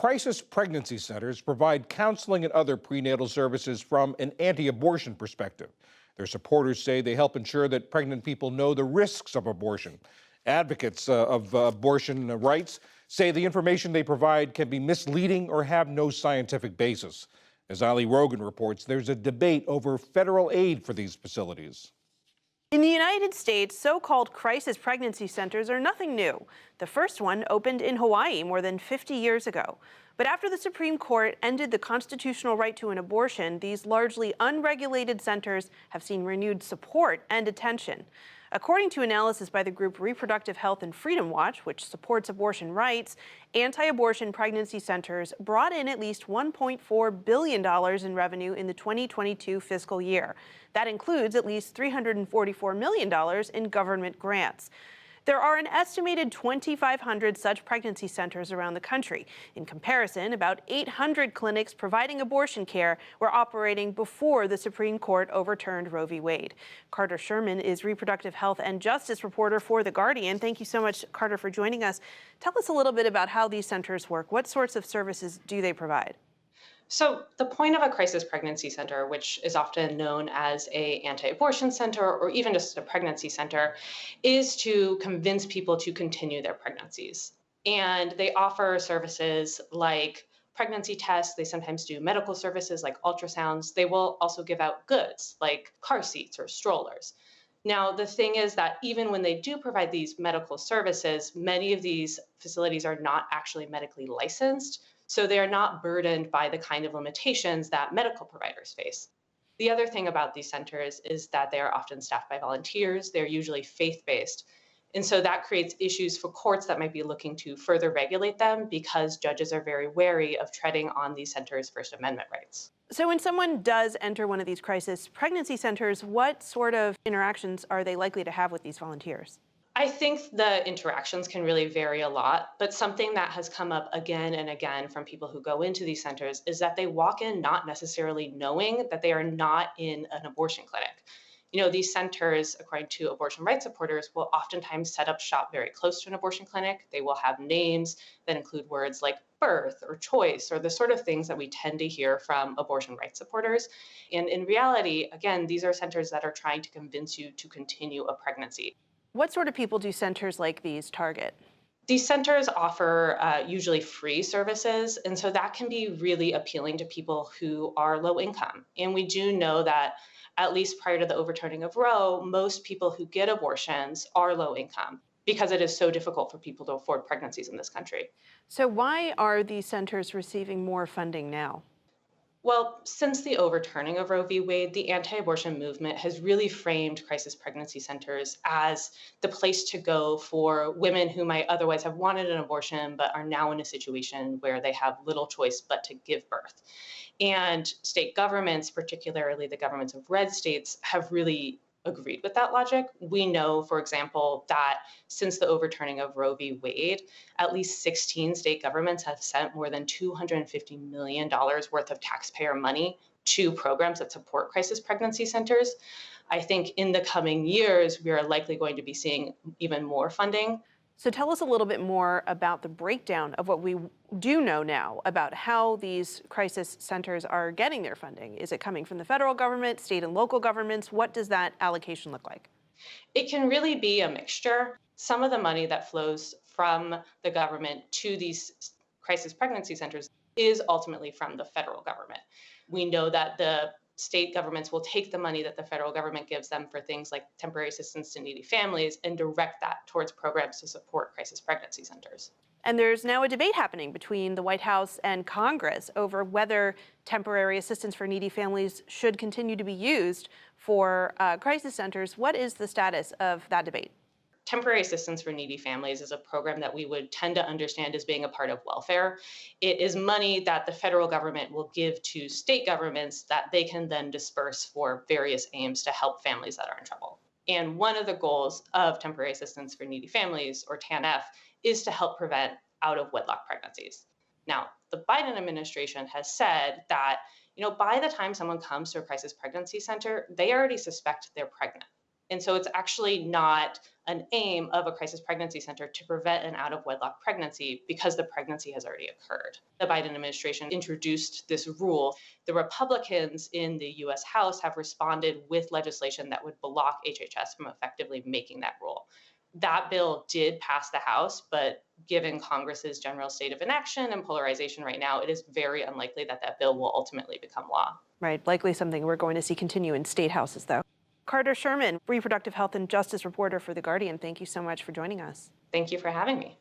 Crisis pregnancy centers provide counseling and other prenatal services from an anti-abortion perspective. Their supporters say they help ensure that pregnant people know the risks of abortion. Advocates of abortion rights say the information they provide can be misleading or have no scientific basis. As Ali Rogan reports, there's a debate over federal aid for these facilities. In the United States, so-called crisis pregnancy centers are nothing new. The first one opened in Hawaii more than 50 years ago. But after the Supreme Court ended the constitutional right to an abortion, these largely unregulated centers have seen renewed support and attention. According to analysis by the group Reproductive Health and Freedom Watch, which supports abortion rights, anti-abortion pregnancy centers brought in at least $1.4 billion in revenue in the 2022 fiscal year. That includes at least $344 million in government grants. There are an estimated 2,500 such pregnancy centers around the country. In comparison, about 800 clinics providing abortion care were operating before the Supreme Court overturned Roe v. Wade. Carter Sherman is reproductive health and justice reporter for The Guardian. Thank you so much, Carter, for joining us. Tell us a little bit about how these centers work. What sorts of services do they provide? So the point of a crisis pregnancy center, which is often known as a anti-abortion center or even just a pregnancy center, is to convince people to continue their pregnancies. And they offer services like pregnancy tests. They sometimes do medical services like ultrasounds. They will also give out goods like car seats or strollers. Now, the thing is that even when they do provide these medical services, many of these facilities are not actually medically licensed. So they are not burdened by the kind of limitations that medical providers face. The other thing about these centers is that they are often staffed by volunteers. They're usually faith-based. And so that creates issues for courts that might be looking to further regulate them because judges are very wary of treading on these centers' First Amendment rights. So when someone does enter one of these crisis pregnancy centers, what sort of interactions are they likely to have with these volunteers? I think the interactions can really vary a lot, but something that has come up again and again from people who go into these centers is that they walk in not necessarily knowing that they are not in an abortion clinic. You know, these centers, according to abortion rights supporters, will oftentimes set up shop very close to an abortion clinic. They will have names that include words like birth or choice or the sort of things that we tend to hear from abortion rights supporters. And in reality, again, these are centers that are trying to convince you to continue a pregnancy. What sort of people do centers like these target? These centers offer usually free services, and so that can be really appealing to people who are low income. And we do know that, at least prior to the overturning of Roe, most people who get abortions are low income because it is so difficult for people to afford pregnancies in this country. So why are these centers receiving more funding now? Well, since the overturning of Roe v. Wade, the anti-abortion movement has really framed crisis pregnancy centers as the place to go for women who might otherwise have wanted an abortion but are now in a situation where they have little choice but to give birth. And state governments, particularly the governments of red states, have really agreed with that logic. We know, for example, that since the overturning of Roe v. Wade, at least 16 state governments have sent more than $250 million worth of taxpayer money to programs that support crisis pregnancy centers. I think in the coming years, we are likely going to be seeing even more funding. So tell us a little bit more about the breakdown of what we do know now about how these crisis centers are getting their funding. Is it coming from the federal government, state and local governments? What does that allocation look like? It can really be a mixture. Some of the money that flows from the government to these crisis pregnancy centers is ultimately from the federal government. We know that the state governments will take the money that the federal government gives them for things like temporary assistance to needy families and direct that towards programs to support crisis pregnancy centers. And there's now a debate happening between the White House and Congress over whether temporary assistance for needy families should continue to be used for crisis centers. What is the status of that debate? Temporary assistance for needy families is a program that we would tend to understand as being a part of welfare. It is money that the federal government will give to state governments that they can then disperse for various aims to help families that are in trouble. And one of the goals of temporary assistance for needy families, or TANF, is to help prevent out-of-wedlock pregnancies. Now, the Biden administration has said that, by the time someone comes to a crisis pregnancy center, they already suspect they're pregnant. And so it's actually not an aim of a crisis pregnancy center to prevent an out of wedlock pregnancy because the pregnancy has already occurred. The Biden administration introduced this rule. The Republicans in the US House have responded with legislation that would block HHS from effectively making that rule. That bill did pass the House, but given Congress's general state of inaction and polarization right now, it is very unlikely that that bill will ultimately become law. Right, likely something we're going to see continue in state houses, though. Carter Sherman, reproductive health and justice reporter for The Guardian, thank you so much for joining us. Thank you for having me.